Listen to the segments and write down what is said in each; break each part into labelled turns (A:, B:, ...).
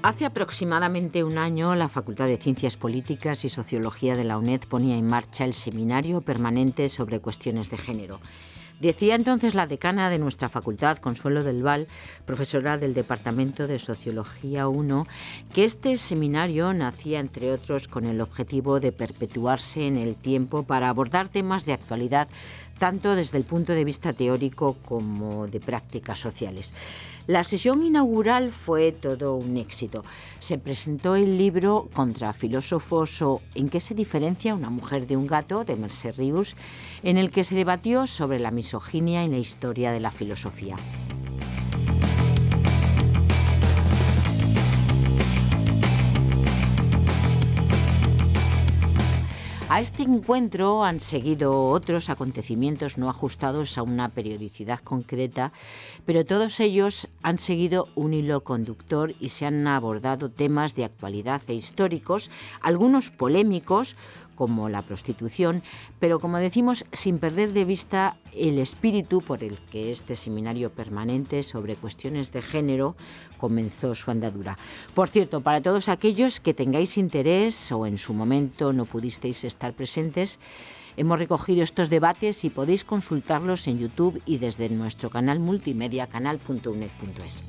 A: Hace aproximadamente un año, la Facultad de Ciencias Políticas y Sociología de la UNED ponía en marcha el Seminario Permanente sobre Cuestiones de Género. Decía entonces la decana de nuestra facultad, Consuelo del Val, profesora del Departamento de Sociología 1, que este seminario nacía, entre otros, con el objetivo de perpetuarse en el tiempo para abordar temas de actualidad, tanto desde el punto de vista teórico como de prácticas sociales. La sesión inaugural fue todo un éxito. Se presentó el libro Contra filósofos o ¿En qué se diferencia una mujer de un gato?, de Mercè Rius, en el que se debatió sobre la misoginia en la historia de la filosofía. A este encuentro han seguido otros acontecimientos no ajustados a una periodicidad concreta, pero todos ellos han seguido un hilo conductor y se han abordado temas de actualidad e históricos, algunos polémicos, como la prostitución, pero como decimos, sin perder de vista el espíritu por el que este seminario permanente sobre cuestiones de género comenzó su andadura. Por cierto, para todos aquellos que tengáis interés o en su momento no pudisteis estar presentes, hemos recogido estos debates y podéis consultarlos en YouTube y desde nuestro canal multimedia canal.uned.es.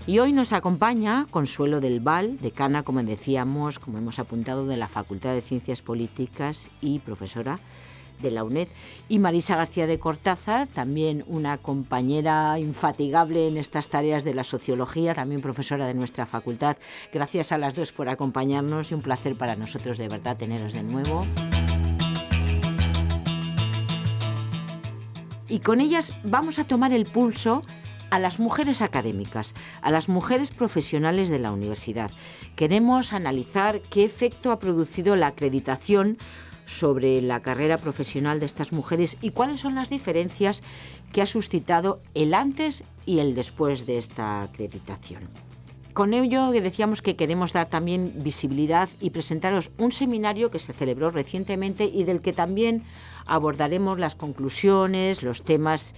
A: Y hoy nos acompaña Consuelo del Val, decana, como decíamos, como hemos apuntado, de la Facultad de Ciencias Políticas y profesora de la UNED, y Marisa García de Cortázar, también una compañera infatigable en estas tareas de la sociología, también profesora de nuestra facultad. Gracias a las dos por acompañarnos y un placer para nosotros de verdad teneros de nuevo. Y con ellas vamos a tomar el pulso a las mujeres académicas, a las mujeres profesionales de la universidad. Queremos analizar qué efecto ha producido la acreditación sobre la carrera profesional de estas mujeres y cuáles son las diferencias que ha suscitado el antes y el después de esta acreditación. Con ello decíamos que queremos dar también visibilidad y presentaros un seminario que se celebró recientemente y del que también abordaremos las conclusiones, los temas.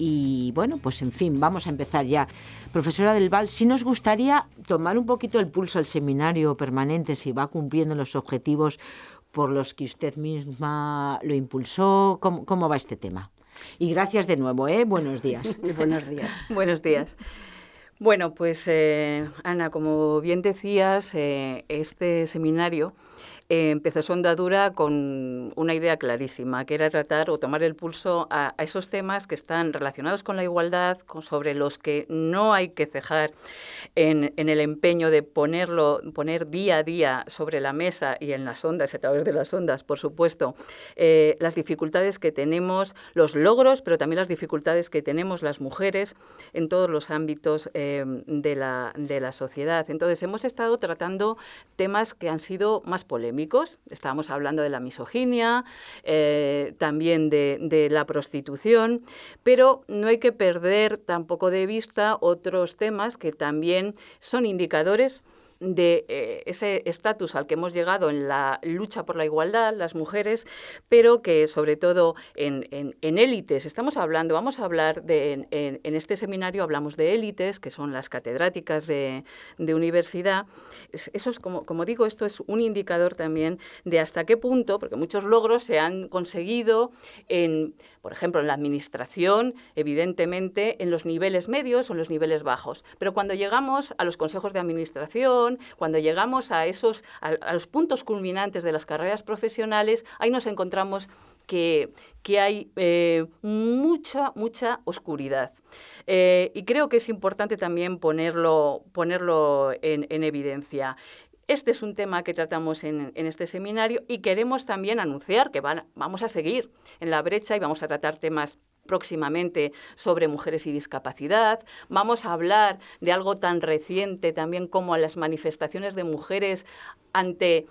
A: Y bueno, pues en fin, vamos a empezar ya. Profesora del Val, sí nos gustaría tomar un poquito el pulso al seminario permanente, si va cumpliendo los objetivos por los que usted misma lo impulsó. ¿Cómo va este tema? Y gracias de nuevo, Buenos días.
B: Buenos días.
C: Buenos días. Bueno, pues Ana, como bien decías, este seminario empezó su andadura con una idea clarísima, que era tratar o tomar el pulso a esos temas que están relacionados con la igualdad, sobre los que no hay que cejar en el empeño de poner día a día sobre la mesa y en las ondas, a través de las ondas, por supuesto, las dificultades que tenemos, los logros, pero también las dificultades que tenemos las mujeres en todos los ámbitos de la sociedad. Entonces, hemos estado tratando temas que han sido más polémicos. Estábamos hablando de la misoginia, también de la prostitución, pero no hay que perder tampoco de vista otros temas que también son indicadores de ese estatus al que hemos llegado en la lucha por la igualdad, las mujeres, pero que sobre todo en élites, vamos a hablar en este seminario hablamos de élites, que son las catedráticas de universidad. Eso es, como digo, esto es un indicador también de hasta qué punto, porque muchos logros se han conseguido por ejemplo, en la administración, evidentemente, en los niveles medios o en los niveles bajos. Pero cuando llegamos a los consejos de administración, cuando llegamos a los puntos culminantes de las carreras profesionales, ahí nos encontramos que hay mucha oscuridad. Y creo que es importante también ponerlo en evidencia. Este es un tema que tratamos en este seminario y queremos también anunciar que vamos a seguir en la brecha y vamos a tratar temas próximamente sobre mujeres y discapacidad. Vamos a hablar de algo tan reciente también como las manifestaciones de mujeres ante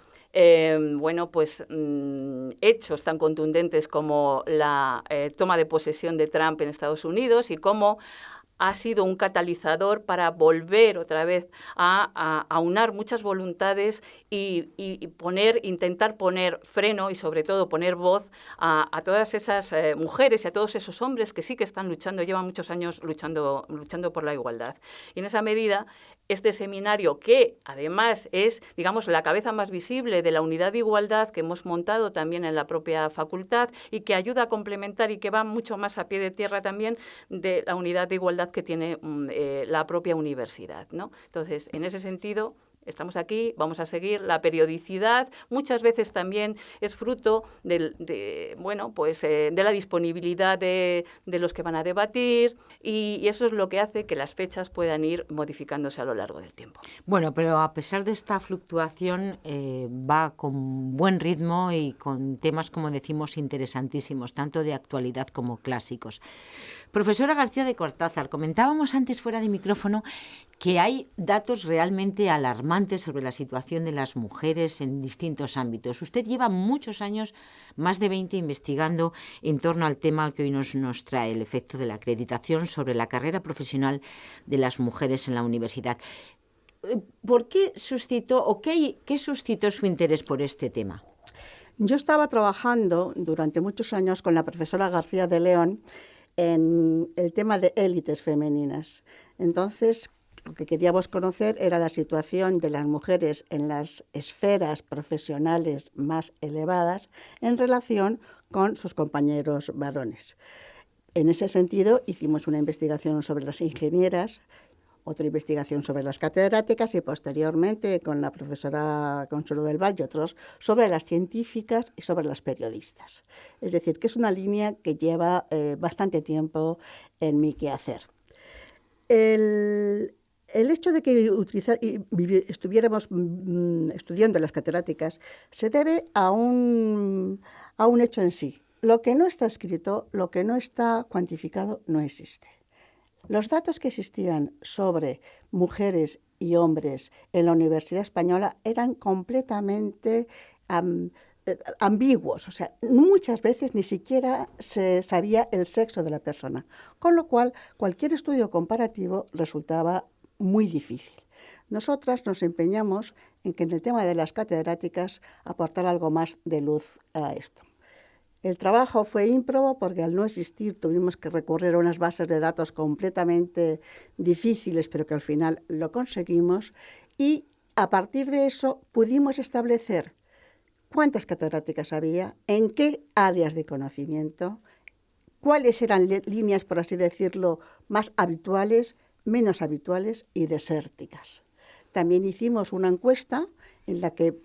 C: hechos tan contundentes como la toma de posesión de Trump en Estados Unidos y cómo ha sido un catalizador para volver otra vez a aunar muchas voluntades y intentar poner freno y sobre todo poner voz a todas esas mujeres y a todos esos hombres que sí que están luchando, llevan muchos años luchando por la igualdad. Y en esa medida, este seminario, que además es, digamos, la cabeza más visible de la unidad de igualdad que hemos montado también en la propia facultad y que ayuda a complementar y que va mucho más a pie de tierra también de la unidad de igualdad que tiene la propia universidad, ¿no? Entonces, en ese sentido, estamos aquí, vamos a seguir. La periodicidad muchas veces también es fruto de la disponibilidad de los que van a debatir y eso es lo que hace que las fechas puedan ir modificándose a lo largo del tiempo.
A: Bueno, pero a pesar de esta fluctuación va con buen ritmo y con temas, como decimos, interesantísimos, tanto de actualidad como clásicos. Profesora García de Cortázar, comentábamos antes fuera de micrófono que hay datos realmente alarmantes sobre la situación de las mujeres en distintos ámbitos. Usted lleva muchos años, más de 20, investigando en torno al tema que hoy nos trae, el efecto de la acreditación sobre la carrera profesional de las mujeres en la universidad. ¿Por qué suscitó o qué suscitó su interés por este tema?
B: Yo estaba trabajando durante muchos años con la profesora García de León en el tema de élites femeninas. Entonces, lo que queríamos conocer era la situación de las mujeres en las esferas profesionales más elevadas en relación con sus compañeros varones. En ese sentido, hicimos una investigación sobre las ingenieras, otra investigación sobre las catedráticas y posteriormente con la profesora Consuelo del Val y otros sobre las científicas y sobre las periodistas. Es decir, que es una línea que lleva bastante tiempo en mi quehacer. El hecho de que estuviéramos estudiando las catedráticas se debe a un hecho en sí. Lo que no está escrito, lo que no está cuantificado, no existe. Los datos que existían sobre mujeres y hombres en la Universidad Española eran completamente ambiguos, o sea, muchas veces ni siquiera se sabía el sexo de la persona, con lo cual cualquier estudio comparativo resultaba muy difícil. Nosotras nos empeñamos en que en el tema de las catedráticas aportar algo más de luz a esto. El trabajo fue ímprobo porque al no existir tuvimos que recurrir a unas bases de datos completamente difíciles, pero que al final lo conseguimos y a partir de eso pudimos establecer cuántas catedráticas había, en qué áreas de conocimiento, cuáles eran líneas, por así decirlo, más habituales, menos habituales y desérticas. También hicimos una encuesta en la que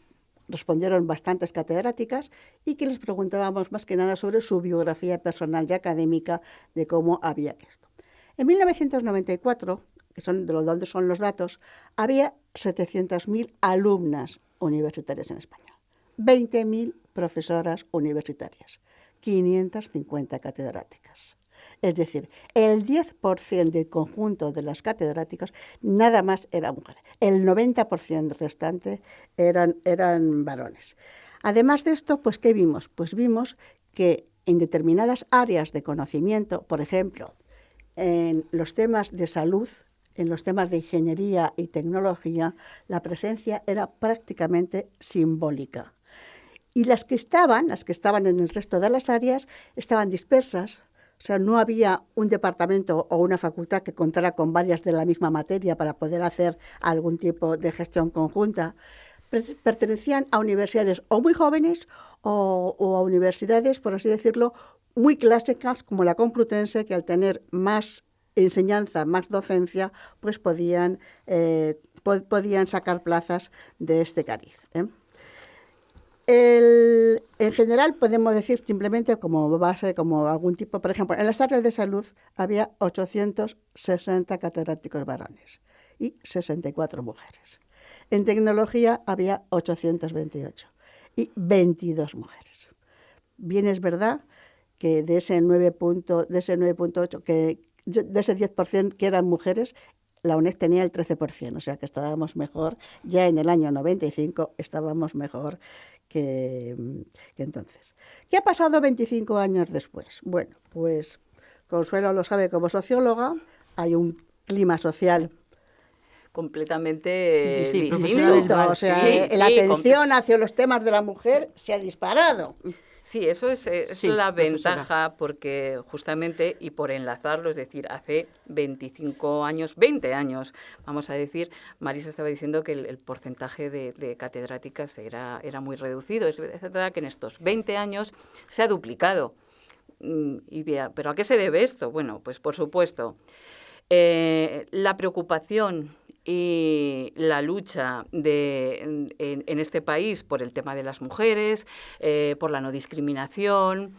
B: respondieron bastantes catedráticas y que les preguntábamos más que nada sobre su biografía personal y académica de cómo había esto. En 1994, que son de donde son los datos, había 700.000 alumnas universitarias en España, 20.000 profesoras universitarias, 550 catedráticas. Es decir, el 10% del conjunto de las catedráticas nada más eran mujeres. El 90% restante eran varones. Además de esto, pues, ¿qué vimos? Pues vimos que en determinadas áreas de conocimiento, por ejemplo, en los temas de salud, en los temas de ingeniería y tecnología, la presencia era prácticamente simbólica. Y las que estaban en el resto de las áreas, estaban dispersas. O sea, no había un departamento o una facultad que contara con varias de la misma materia para poder hacer algún tipo de gestión conjunta. Pertenecían a universidades o muy jóvenes o a universidades, por así decirlo, muy clásicas como la Complutense, que al tener más enseñanza, más docencia, pues podían sacar plazas de este cariz, ¿eh? En general podemos decir simplemente como base, como algún tipo, por ejemplo, en las áreas de salud había 860 catedráticos varones y 64 mujeres. En tecnología había 828 y 22 mujeres. Bien es verdad que de ese 9.8, de ese 10% que eran mujeres, la UNED tenía el 13%, o sea que estábamos mejor, ya en el año 95 estábamos mejor que entonces. ¿Qué ha pasado 25 años después? Bueno, pues Consuelo lo sabe como socióloga, hay un clima social
C: completamente distinto.
B: Distinto. O sea, la atención hacia los temas de la mujer se ha disparado.
C: Sí, eso es la ventaja, porque justamente, y por enlazarlo, es decir, hace 25 años, 20 años, vamos a decir, Marisa estaba diciendo que el porcentaje de catedráticas era muy reducido. Es verdad que en estos 20 años se ha duplicado. ¿Pero a qué se debe esto? Bueno, pues por supuesto, la preocupación y la lucha en este país por el tema de las mujeres, por la no discriminación,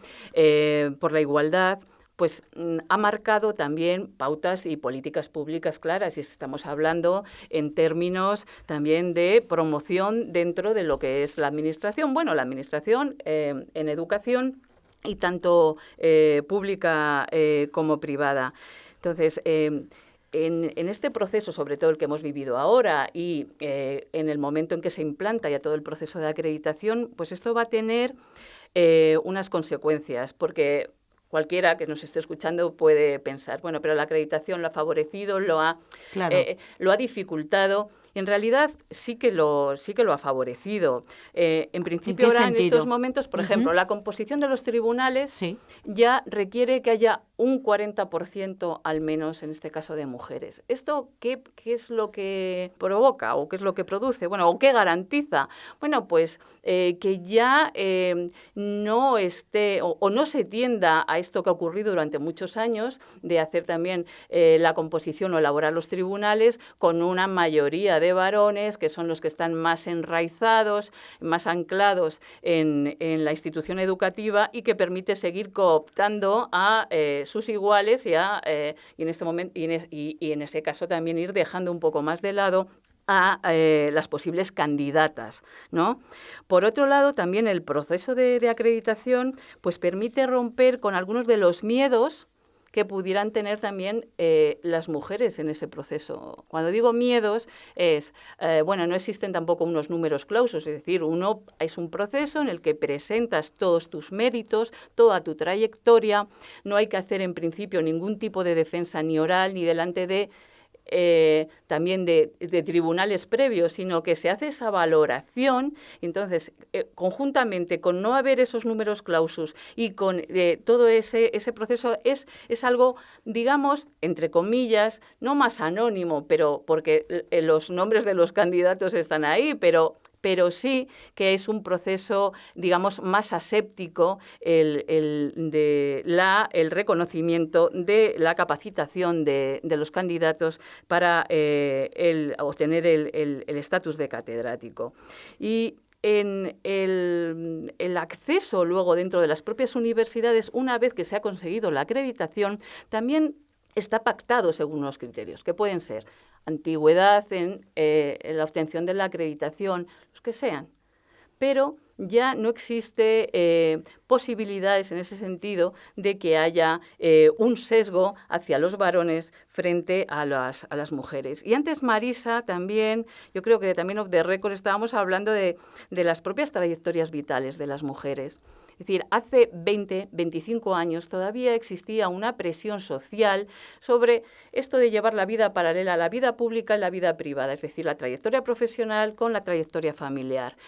C: por la igualdad, pues ha marcado también pautas y políticas públicas claras, y estamos hablando en términos también de promoción dentro de lo que es la administración. Bueno, la administración en educación, y tanto pública como privada. Entonces, en este proceso, sobre todo el que hemos vivido ahora y en el momento en que se implanta ya todo el proceso de acreditación, pues esto va a tener unas consecuencias, porque cualquiera que nos esté escuchando puede pensar, bueno, pero la acreditación lo ha favorecido, lo ha dificultado. Y en realidad sí que lo ha favorecido. En principio, ahora en estos momentos, por ejemplo, la composición de los tribunales ya requiere que haya un 40% al menos, en este caso, de mujeres. ¿Esto qué es lo que provoca o qué es lo que produce? Bueno, ¿o qué garantiza? Bueno, pues que ya no esté o no se tienda a esto que ha ocurrido durante muchos años, de hacer también la composición o elaborar los tribunales con una mayoría de varones, que son los que están más enraizados, más anclados en la institución educativa, y que permite seguir cooptando a sus iguales y en este momento y en ese caso también ir dejando un poco más de lado a las posibles candidatas, ¿no? Por otro lado, también el proceso de acreditación pues permite romper con algunos de los miedos que pudieran tener también las mujeres en ese proceso. Cuando digo miedos es, no existen tampoco unos números clausos, es decir, es un proceso en el que presentas todos tus méritos, toda tu trayectoria, no hay que hacer en principio ningún tipo de defensa ni oral ni delante de también de tribunales previos, sino que se hace esa valoración. Entonces, conjuntamente con no haber esos números clausus y con todo ese proceso es algo, digamos, entre comillas, no más anónimo, pero porque los nombres de los candidatos están ahí, pero sí que es un proceso, digamos, más aséptico el reconocimiento de la capacitación de los candidatos para obtener el estatus de catedrático. Y en el acceso luego dentro de las propias universidades, una vez que se ha conseguido la acreditación, también está pactado según unos criterios, que pueden ser antigüedad en la obtención de la acreditación, los que sean, pero ya no existe posibilidades en ese sentido de que haya un sesgo hacia los varones frente a las mujeres. Y antes Marisa también, yo creo que también off the record estábamos hablando de las propias trayectorias vitales de las mujeres. Es decir, hace 20, 25 años todavía existía una presión social sobre esto de llevar la vida paralela a la vida pública y la vida privada, es decir, la trayectoria profesional con la trayectoria familiar.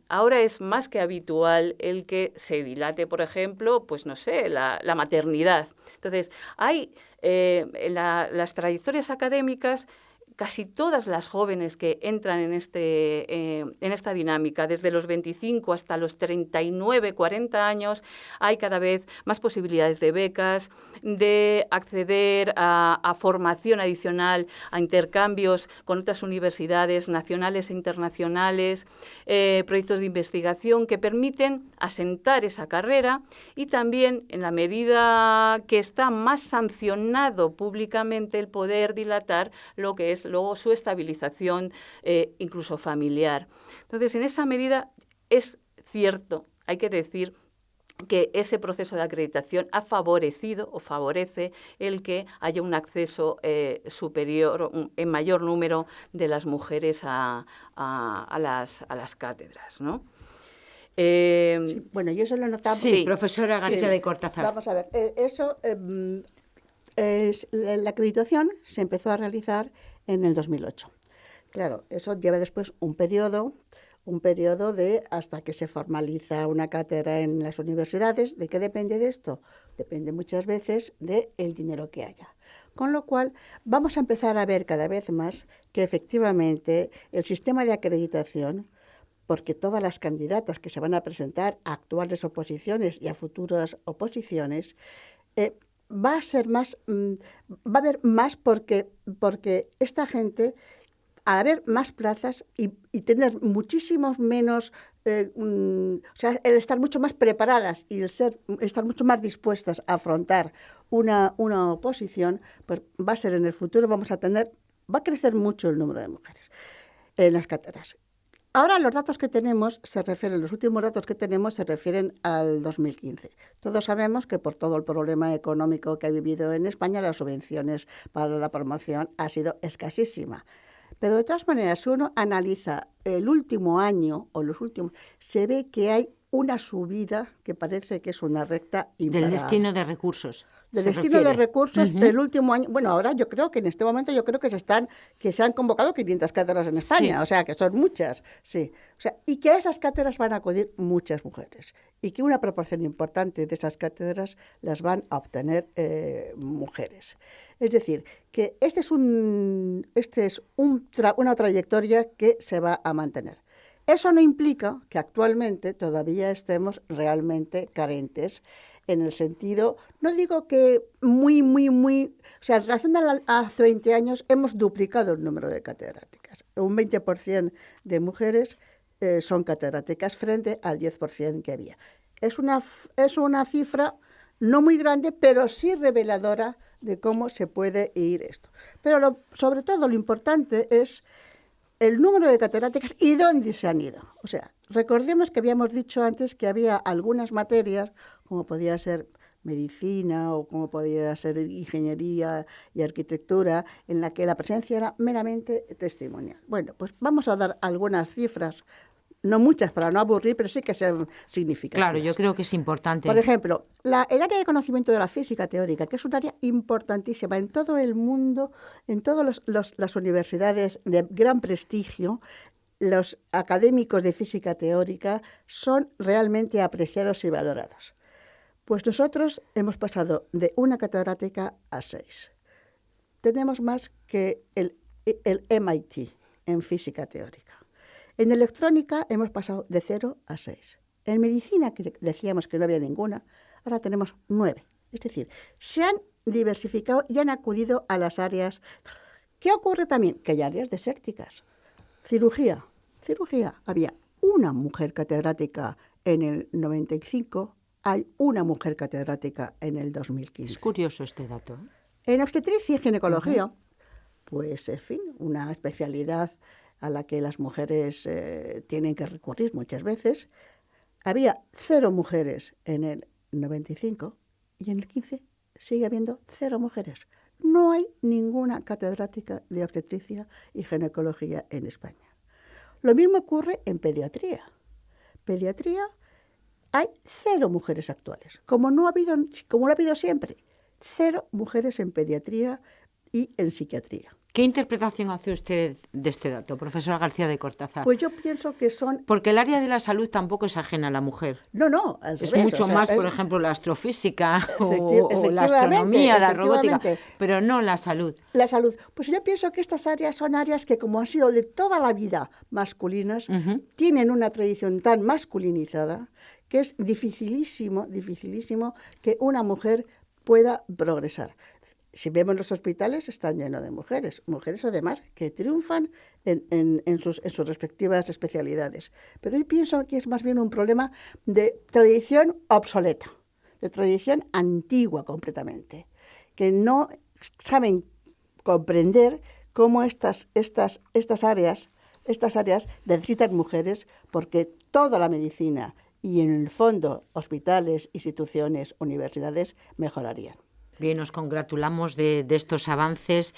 C: Ahora es más que habitual el que se dilate, por ejemplo, pues no sé, la maternidad. Entonces, hay las trayectorias académicas. Casi todas las jóvenes que entran en esta dinámica, desde los 25 hasta los 39, 40 años, hay cada vez más posibilidades de becas, de acceder a formación adicional, a intercambios con otras universidades nacionales e internacionales, proyectos de investigación que permiten asentar esa carrera, y también, en la medida que está más sancionado públicamente, el poder dilatar lo que es luego su estabilización incluso familiar. Entonces, en esa medida es cierto, hay que decir, que ese proceso de acreditación ha favorecido o favorece el que haya un acceso superior, en mayor número de las mujeres a las cátedras, ¿no?
B: Bueno, yo eso lo notaba.
A: Sí, profesora García de Cortázar.
B: Vamos a ver, eso la acreditación se empezó a realizar en el 2008. Claro, eso lleva después un periodo de hasta que se formaliza una cátedra en las universidades. ¿De qué depende de esto? Depende muchas veces del dinero que haya. Con lo cual, vamos a empezar a ver cada vez más que efectivamente el sistema de acreditación, porque todas las candidatas que se van a presentar a actuales oposiciones y a futuras oposiciones, va a ser más, va a haber más porque esta gente, al haber más plazas y tener muchísimos menos, o sea, el estar mucho más preparadas y estar mucho más dispuestas a afrontar una oposición, pues va a ser en el futuro, va a crecer mucho el número de mujeres en las cátedras. Ahora los datos que tenemos los últimos datos que tenemos se refieren al 2015. Todos sabemos que por todo el problema económico que ha vivido en España, las subvenciones para la promoción ha sido escasísima. Pero de todas maneras, si uno analiza el último año o los últimos, se ve que hay una subida que parece que es una recta imparable.
A: Del destino de recursos.
B: Del destino de recursos del último año. Bueno, ahora yo creo que en este momento que se han convocado 500 cátedras en España, sí. O sea, que son muchas, sí. O sea, y que a esas cátedras van a acudir muchas mujeres y que una proporción importante de esas cátedras las van a obtener mujeres. Es decir, que esta es una trayectoria que se va a mantener. Eso no implica que actualmente todavía estemos realmente carentes en el sentido, no digo que muy, o sea, en relación a hace 20 años hemos duplicado el número de catedráticas. Un 20% de mujeres son catedráticas frente al 10% que había. Es una cifra no muy grande, pero sí reveladora de cómo se puede ir esto. Pero sobre todo lo importante es el número de catedráticas y dónde se han ido. O sea, recordemos que habíamos dicho antes que había algunas materias, como podía ser medicina o como podía ser ingeniería y arquitectura, en la que la presencia era meramente testimonial. Bueno, pues vamos a dar algunas cifras, no muchas para no aburrir, pero sí que sean significativas.
A: Claro, yo creo que es importante.
B: Por ejemplo, el área de conocimiento de la física teórica, que es un área importantísima en todo el mundo, en todas las universidades de gran prestigio, los académicos de física teórica son realmente apreciados y valorados. Pues nosotros hemos pasado de una catedrática a 6. Tenemos más que el MIT en física teórica. En electrónica hemos pasado de 0 a 6. En medicina, que decíamos que no había ninguna, ahora tenemos 9. Es decir, se han diversificado y han acudido a las áreas. ¿Qué ocurre también? Que hay áreas desérticas. Cirugía. Había una mujer catedrática en el 95, hay una mujer catedrática en el 2015.
A: Es curioso este dato.
B: En obstetricia y ginecología, pues, en fin, una especialidad a la que las mujeres tienen que recurrir muchas veces. Había 0 mujeres en el 95 y en el 15 sigue habiendo 0 mujeres. No hay ninguna catedrática de obstetricia y ginecología en España. Lo mismo ocurre en pediatría. Pediatría hay 0 mujeres actuales, como lo ha habido siempre. 0 mujeres en pediatría y en psiquiatría.
A: ¿Qué interpretación hace usted de este dato, profesora García de Cortázar?
B: Pues yo pienso que son...
A: Porque el área de la salud tampoco es ajena a la mujer.
B: No, al revés.
A: Es mucho más, por ejemplo, la astrofísica o la astronomía, la robótica, pero no la salud.
B: La salud. Pues yo pienso que estas áreas son áreas que, como han sido de toda la vida masculinas, tienen una tradición tan masculinizada que es dificilísimo que una mujer pueda progresar. Si vemos los hospitales, están llenos de mujeres además que triunfan en sus respectivas especialidades. Pero yo pienso que es más bien un problema de tradición obsoleta, de tradición antigua completamente, que no saben comprender cómo estas áreas necesitan mujeres, porque toda la medicina y en el fondo hospitales, instituciones, universidades mejorarían.
A: Bien, nos congratulamos de estos avances.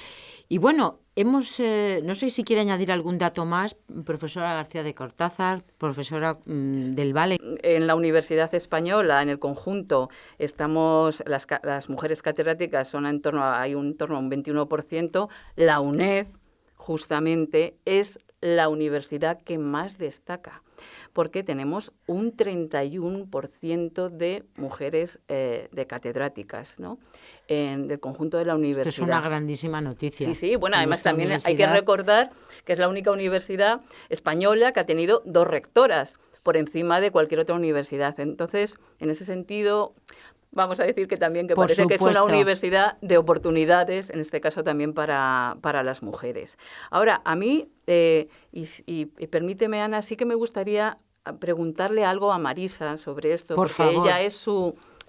A: Y bueno, no sé si quiere añadir algún dato más, profesora García de Cortázar, profesora del VAL.
C: En la Universidad Española, en el conjunto, las mujeres catedráticas hay un torno a un 21%. La UNED, justamente, es la universidad que más destaca, porque tenemos un 31% de mujeres de catedráticas, ¿no? Del conjunto de la universidad.
A: Esto es una grandísima noticia.
C: Sí, bueno, además también hay que recordar que es la única universidad española que ha tenido 2 rectoras por encima de cualquier otra universidad. Entonces, en ese sentido, vamos a decir que también que parece que es una universidad de oportunidades, en este caso también para las mujeres. Ahora, a mí, y permíteme, Ana, sí que me gustaría preguntarle algo a Marisa sobre esto,
A: por
C: porque
A: favor.
C: ella es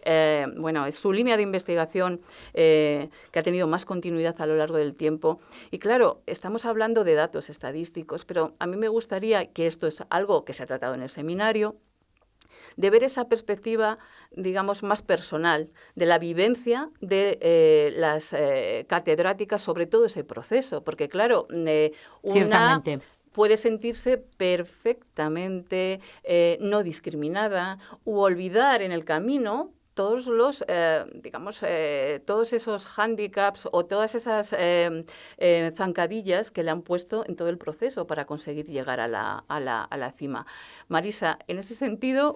C: es su línea de investigación que ha tenido más continuidad a lo largo del tiempo. Y claro, estamos hablando de datos estadísticos, pero a mí me gustaría, que esto es algo que se ha tratado en el seminario, de ver esa perspectiva, digamos, más personal, de la vivencia de las catedráticas sobre todo ese proceso, porque claro, una puede sentirse perfectamente no discriminada u olvidar en el camino todos los, todos esos hándicaps o todas esas zancadillas que le han puesto en todo el proceso para conseguir llegar a la cima. Marisa, en ese sentido,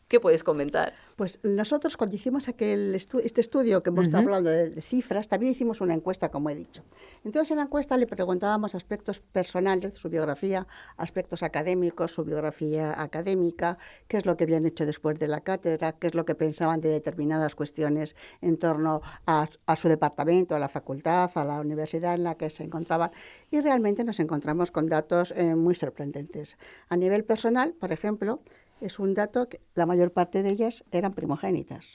C: ¿qué puedes comentar?
B: Pues nosotros cuando hicimos este estudio que hemos estado hablando de cifras, también hicimos una encuesta, como he dicho. Entonces en la encuesta le preguntábamos aspectos personales, su biografía, aspectos académicos, su biografía académica, qué es lo que habían hecho después de la cátedra, qué es lo que pensaban de determinadas cuestiones en torno a su departamento, a la facultad, a la universidad en la que se encontraban. Y realmente nos encontramos con datos muy sorprendentes. A nivel personal, por ejemplo, es un dato que la mayor parte de ellas eran primogénitas.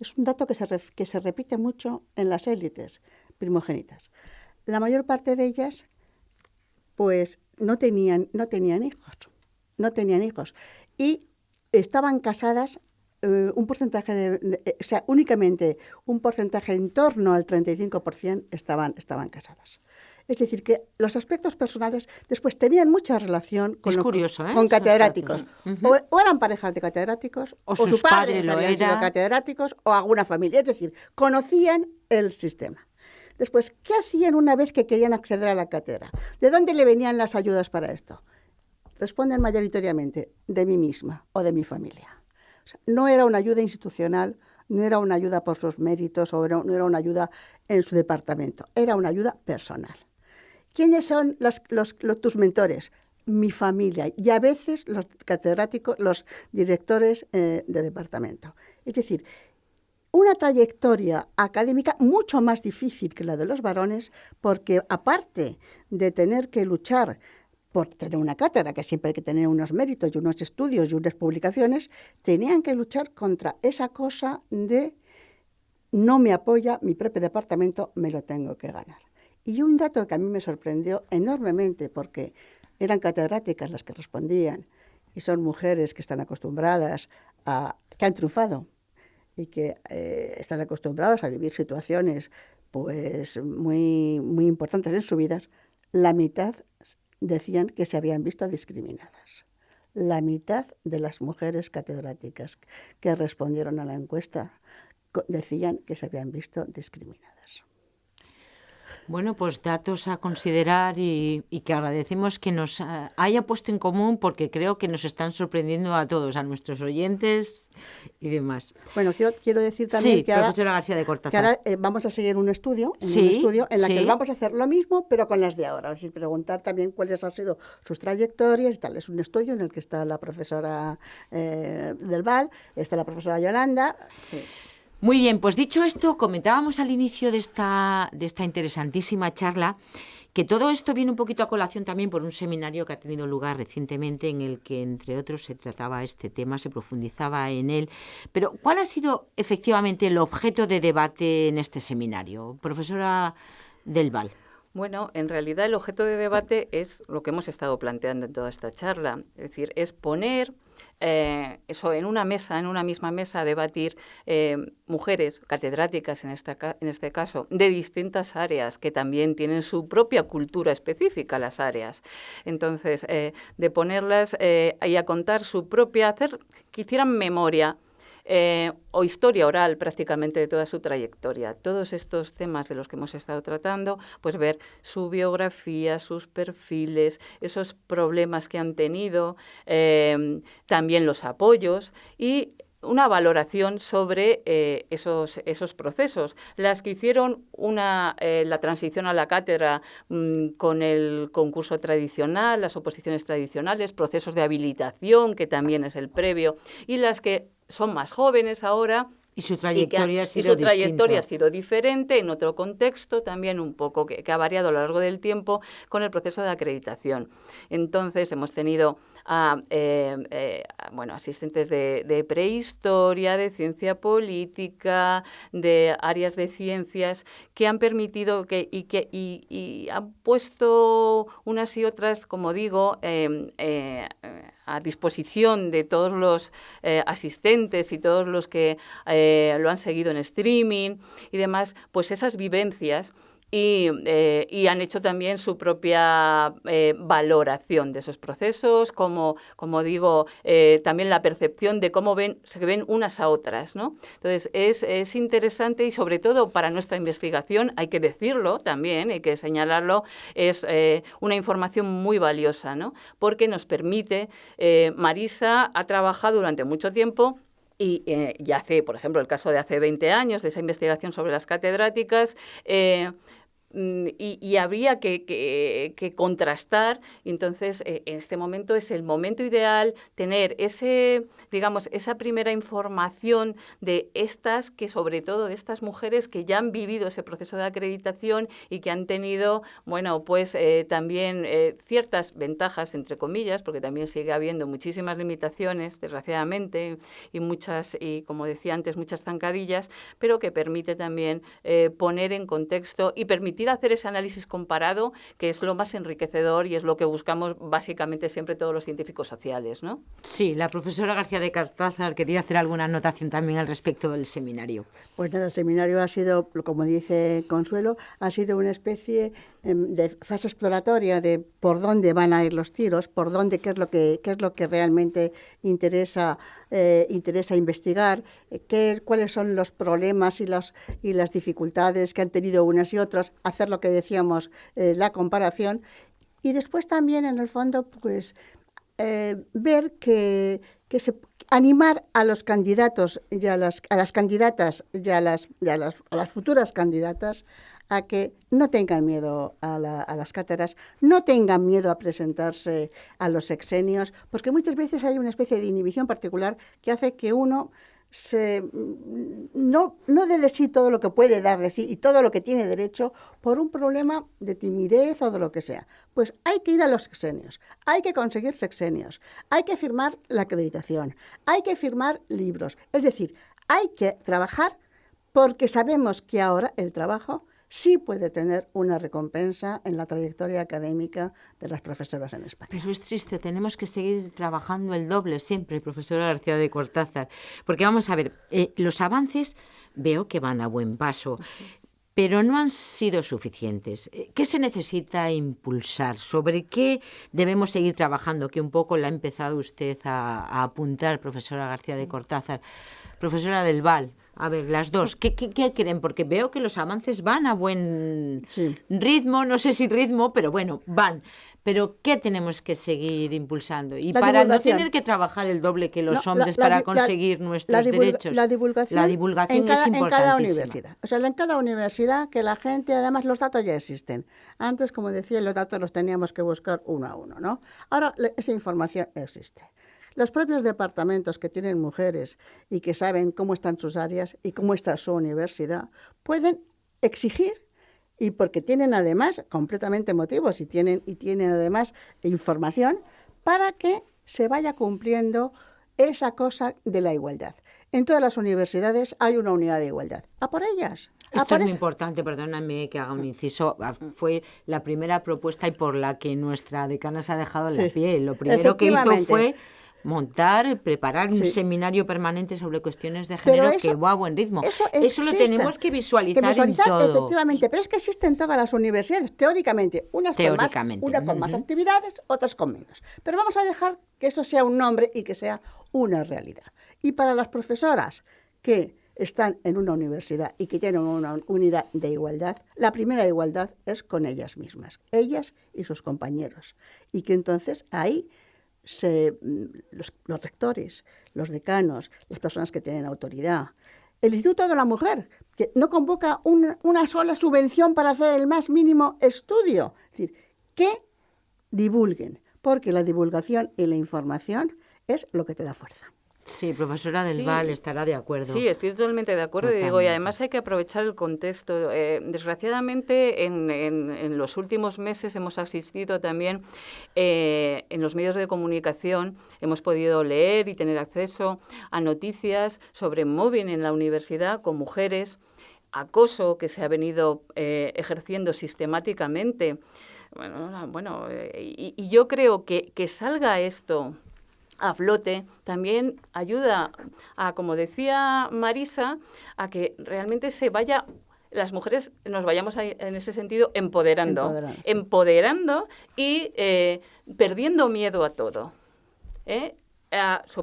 B: Es un dato que se repite mucho en las élites primogénitas. La mayor parte de ellas, pues, no tenían hijos. Y estaban casadas, un porcentaje únicamente un porcentaje en torno al 35% estaban casadas. Es decir, que los aspectos personales después tenían mucha relación con catedráticos. O eran parejas de catedráticos, o sus padres habían sido catedráticos, o alguna familia. Es decir, conocían el sistema. Después, ¿qué hacían una vez que querían acceder a la cátedra? ¿De dónde le venían las ayudas para esto? Responden mayoritariamente, de mí misma o de mi familia. O sea, no era una ayuda institucional, no era una ayuda por sus méritos, no era una ayuda en su departamento, era una ayuda personal. ¿Quiénes son tus mentores? Mi familia y a veces los catedráticos, los directores de departamento. Es decir, una trayectoria académica mucho más difícil que la de los varones, porque aparte de tener que luchar por tener una cátedra, que siempre hay que tener unos méritos y unos estudios y unas publicaciones, tenían que luchar contra esa cosa de no me apoya mi propio departamento, me lo tengo que ganar. Y un dato que a mí me sorprendió enormemente, porque eran catedráticas las que respondían, y son mujeres que están acostumbradas que han triunfado y que están acostumbradas a vivir situaciones pues muy, muy importantes en su vida, la mitad decían que se habían visto discriminadas. La mitad de las mujeres catedráticas que respondieron a la encuesta decían que se habían visto discriminadas.
A: Bueno, pues datos a considerar y que agradecemos que nos haya puesto en común, porque creo que nos están sorprendiendo a todos, a nuestros oyentes y demás.
B: Bueno, quiero decir también que
A: profesora García de Cortázar,
B: que ahora vamos a seguir un estudio en la que vamos a hacer lo mismo, pero con las de ahora. Es decir, preguntar también cuáles han sido sus trayectorias y tal. Es un estudio en el que está la profesora del VAL, está la profesora Yolanda.
A: Sí. Muy bien, pues dicho esto, comentábamos al inicio de esta interesantísima charla que todo esto viene un poquito a colación también por un seminario que ha tenido lugar recientemente en el que, entre otros, se trataba este tema, se profundizaba en él. Pero, ¿cuál ha sido efectivamente el objeto de debate en este seminario, profesora del VAL?
C: Bueno, en realidad el objeto de debate es lo que hemos estado planteando en toda esta charla, es decir, es poner eso, en una misma mesa, debatir mujeres catedráticas, en este caso, de distintas áreas, que también tienen su propia cultura específica, las áreas. Entonces, de ponerlas y a contar su propia, que hicieran memoria, o historia oral prácticamente de toda su trayectoria. Todos estos temas de los que hemos estado tratando, pues ver su biografía, sus perfiles, esos problemas que han tenido, también los apoyos y una valoración sobre esos procesos. Las que hicieron la transición a la cátedra con el concurso tradicional, las oposiciones tradicionales, procesos de habilitación, que también es el previo, y las que son más jóvenes ahora.
A: Y su trayectoria
C: ha sido diferente, en otro contexto también un poco, que ha variado a lo largo del tiempo con el proceso de acreditación. Entonces, hemos tenido asistentes de prehistoria, de ciencia política, de áreas de ciencias, que han permitido y han puesto unas y otras, como digo, a disposición de todos los asistentes y todos los que lo han seguido en streaming y demás, pues esas vivencias. Y han hecho también su propia valoración de esos procesos, como digo, también la percepción de cómo se ven unas a otras, ¿no? Entonces, es interesante y sobre todo para nuestra investigación, hay que decirlo también, hay que señalarlo, es una información muy valiosa, ¿no? Porque nos permite, Marisa ha trabajado durante mucho tiempo. Y hace, por ejemplo, el caso de hace 20 años, de esa investigación sobre las catedráticas, y habría que contrastar. Entonces, en este momento es el momento ideal tener esa primera información de estas, que sobre todo de estas mujeres que ya han vivido ese proceso de acreditación y que han tenido, también ciertas ventajas, entre comillas, porque también sigue habiendo muchísimas limitaciones, desgraciadamente, y como decía antes, muchas zancadillas, pero que permite también poner en contexto y permitir hacer ese análisis comparado, que es lo más enriquecedor y es lo que buscamos básicamente siempre todos los científicos sociales, ¿no?
A: Sí, la profesora García de Cortázar quería hacer alguna anotación también al respecto del seminario.
B: Pues nada, el seminario ha sido, como dice Consuelo, ha sido una especie de fase exploratoria de por dónde van a ir los tiros, por dónde, qué es lo que realmente interesa investigar, cuáles son los problemas y las dificultades que han tenido unas y otras, hacer lo que decíamos, la comparación, y después también, en el fondo, pues ver que animar a los candidatos y a las candidatas y a las futuras candidatas a que no tengan miedo a las cátedras, no tengan miedo a presentarse a los sexenios, porque muchas veces hay una especie de inhibición particular que hace que uno no dé de sí todo lo que puede dar de sí y todo lo que tiene derecho por un problema de timidez o de lo que sea. Pues hay que ir a los sexenios, hay que conseguir sexenios, hay que firmar la acreditación, hay que firmar libros. Es decir, hay que trabajar porque sabemos que ahora el trabajo sí puede tener una recompensa en la trayectoria académica de las profesoras en España.
A: Pero es triste, tenemos que seguir trabajando el doble siempre, profesora García de Cortázar, porque vamos a ver, los avances veo que van a buen paso, pero no han sido suficientes. ¿Qué se necesita impulsar? ¿Sobre qué debemos seguir trabajando? Que un poco la ha empezado usted a apuntar, profesora García de Cortázar. Profesora del Val, a ver, las dos, ¿qué creen? Porque veo que los avances van a buen ritmo, no sé si ritmo, pero bueno, van. Pero ¿qué tenemos que seguir impulsando? Y para no tener que trabajar el doble que los hombres para conseguir nuestros derechos.
B: La divulgación
A: es importantísima.
B: En cada universidad. O sea, en cada universidad, que la gente, además los datos ya existen. Antes, como decía, los datos los teníamos que buscar uno a uno, ¿no? Ahora esa información existe. Los propios departamentos que tienen mujeres y que saben cómo están sus áreas y cómo está su universidad, pueden exigir, y porque tienen además completamente motivos y tienen además información, para que se vaya cumpliendo esa cosa de la igualdad. En todas las universidades hay una unidad de igualdad. ¡A por ellas!
A: Esto es muy importante, perdóname que haga un inciso, fue la primera propuesta y por la que nuestra decana se ha dejado la piel. Lo primero que hizo fue montar, preparar un seminario permanente sobre cuestiones de género que va a buen ritmo. Eso lo tenemos que visualizar en todo.
B: Efectivamente, pero es que existen todas las universidades, teóricamente, unas con más actividades, otras con menos. Pero vamos a dejar que eso sea un nombre y que sea una realidad. Y para las profesoras que están en una universidad y que tienen una unidad de igualdad, la primera igualdad es con ellas mismas, ellas y sus compañeros. Y que entonces ahí los rectores, los decanos, las personas que tienen autoridad, el Instituto de la Mujer, que no convoca una sola subvención para hacer el más mínimo estudio, es decir, que divulguen, porque la divulgación y la información es lo que te da fuerza.
A: Sí, profesora del Val estará de acuerdo.
C: Sí, estoy totalmente de acuerdo. Y digo, y además hay que aprovechar el contexto. Desgraciadamente, en los últimos meses hemos asistido también en los medios de comunicación, hemos podido leer y tener acceso a noticias sobre mobbing en la universidad con mujeres, acoso que se ha venido ejerciendo sistemáticamente. Y yo creo que salga esto a flote también ayuda a, como decía Marisa, a que realmente las mujeres nos vayamos en ese sentido empoderando y perdiendo miedo a todo.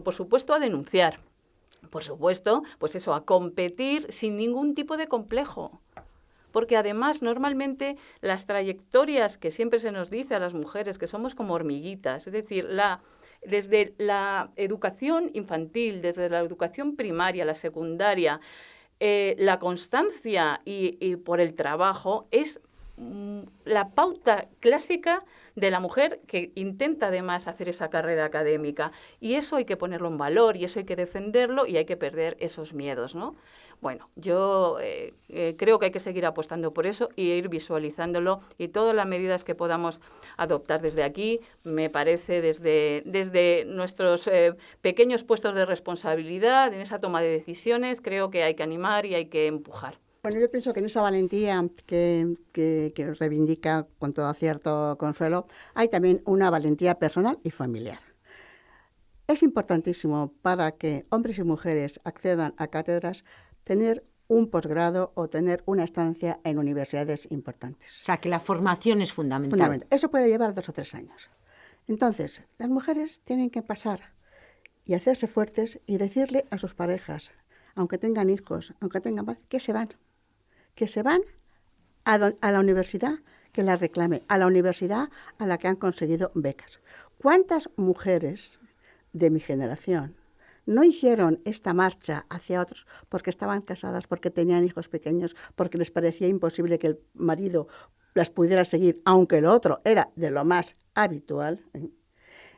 C: Por supuesto, a denunciar. Por supuesto, pues eso, a competir sin ningún tipo de complejo. Porque además, normalmente, las trayectorias que siempre se nos dice a las mujeres, que somos como hormiguitas, es decir, desde la educación infantil, desde la educación primaria, la secundaria, la constancia y por el trabajo es la pauta clásica de la mujer que intenta además hacer esa carrera académica. Y eso hay que ponerlo en valor y eso hay que defenderlo y hay que perder esos miedos, ¿no? Bueno, yo creo que hay que seguir apostando por eso y ir visualizándolo y todas las medidas que podamos adoptar desde aquí, me parece, desde nuestros pequeños puestos de responsabilidad, en esa toma de decisiones, creo que hay que animar y hay que empujar.
B: Bueno, yo pienso que en esa valentía que reivindica con todo cierto Consuelo, hay también una valentía personal y familiar. Es importantísimo para que hombres y mujeres accedan a cátedras tener un posgrado o tener una estancia en universidades importantes.
A: O sea, que la formación es fundamental.
B: Eso puede llevar 2 o 3 años. Entonces, las mujeres tienen que pasar y hacerse fuertes y decirle a sus parejas, aunque tengan hijos, aunque tengan más, que se van a la universidad que la reclame, a la universidad a la que han conseguido becas. ¿Cuántas mujeres de mi generación no hicieron esta marcha hacia otros porque estaban casadas, porque tenían hijos pequeños, porque les parecía imposible que el marido las pudiera seguir, aunque lo otro era de lo más habitual?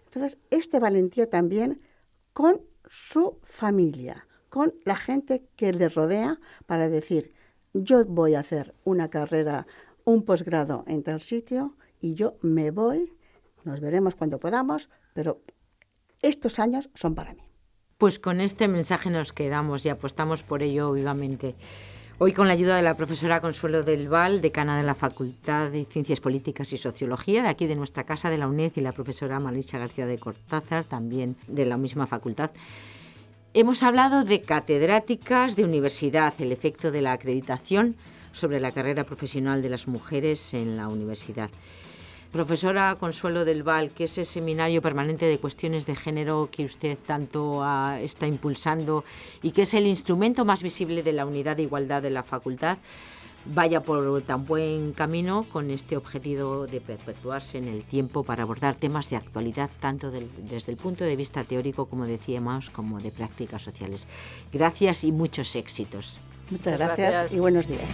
B: Entonces, valentía también con su familia, con la gente que le rodea, para decir, yo voy a hacer una carrera, un posgrado en tal sitio y yo me voy, nos veremos cuando podamos, pero estos años son para mí.
A: Pues con este mensaje nos quedamos y apostamos por ello vivamente. Hoy, con la ayuda de la profesora Consuelo del Val, decana de la Facultad de Ciencias Políticas y Sociología, de aquí de nuestra casa de la UNED, y la profesora Marisa García de Cortázar, también de la misma facultad, hemos hablado de catedráticas de universidad, el efecto de la acreditación sobre la carrera profesional de las mujeres en la universidad. Profesora Consuelo del Val, ¿qué es ese seminario permanente de cuestiones de género que usted tanto está impulsando y que es el instrumento más visible de la unidad de igualdad de la facultad? Vaya por tan buen camino con este objetivo de perpetuarse en el tiempo para abordar temas de actualidad, tanto desde el punto de vista teórico, como decíamos, como de prácticas sociales. Gracias y muchos éxitos.
B: Muchas gracias y buenos días.